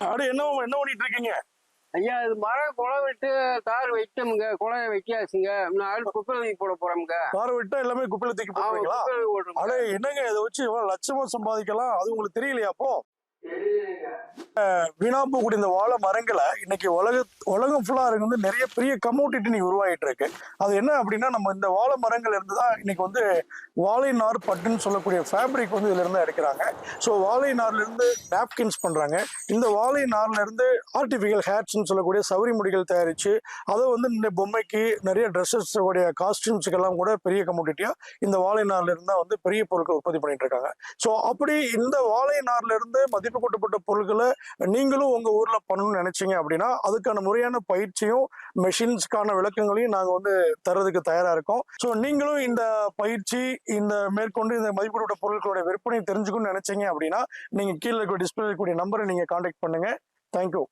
அப்படி என்ன பண்ணிட்டு இருக்கீங்க? ஐயா இது மரம் குலை விட்டு தார் வைட்டோமுங்க, குலைய வைக்காச்சுங்க. நாலு குப்பை தூக்கி போட போறோமுங்க. காரை விட்டா எல்லாமே குப்பையில தூக்கி போட்டுருவீங்களா? குப்பை போடுறோம். அடே என்னங்க இதை வச்சு எவ்வளவு லட்சமா சம்பாதிக்கலாம், அது உங்களுக்கு தெரியலையா? அப்போ வீணா போகக்கூடிய இந்த வாழை மரங்களை இன்னைக்கு உலகம் ஃபுல்லா இருக்கு வந்து நிறைய பெரிய கமோடிட்டி நீ உருவாகிட்டு இருக்கு. அது என்ன அப்படின்னா, நம்ம இந்த வாழை மரங்கள் இருந்து தான் இன்னைக்கு வந்து வாழை நார் பட்டுன்னு சொல்லக்கூடிய ஃபேப்ரிக் வந்து இதுல இருந்து எடுக்கிறாங்க. ஸோ வாழை நார்ல இருந்து நாப்கின்ஸ் பண்றாங்க. இந்த வாழை நார்ல இருந்து ஆர்டிபிஷியல் ஹேர்ஸ்ன்னு சொல்லக்கூடிய சவுரி முடிகள் தயாரிச்சு அதை வந்து இந்த பொம்மைக்கு நிறைய ட்ரெஸ்ஸஸ் உடைய காஸ்டியூம்ஸுக்கெல்லாம் கூட பெரிய கமோடிட்டியா இந்த வாழை நார்ல இருந்து தான் வந்து பெரிய பொருட்கள் உற்பத்தி பண்ணிட்டு இருக்காங்க. ஸோ அப்படி இந்த வாழை நார்ல இருந்து மதிப்பு கூட்டப்பட்ட பொருட்களை நீங்களும் உங்க ஊர்ல பண்ணணும்னு நினைச்சீங்க அப்படின்னா அதுக்கான முறையான பயிற்சியும் மெஷின்ஸ்க்கான விளக்கங்களையும் நாங்க வந்து தரதுக்கு தயாரா இருக்கோம். ஸோ நீங்களும் இந்த பயிற்சி இந்த மேற்கொண்டு இந்த மதிப்பீடு பொருட்களோட விற்பனை தெரிஞ்சுக்கணும்னு நினைச்சீங்க அப்படின்னா நீங்க கீழே இருக்க டிஸ்பிளே இருக்கக்கூடிய நம்பரை நீங்க கான்டாக்ட் பண்ணுங்க. தேங்க்யூ.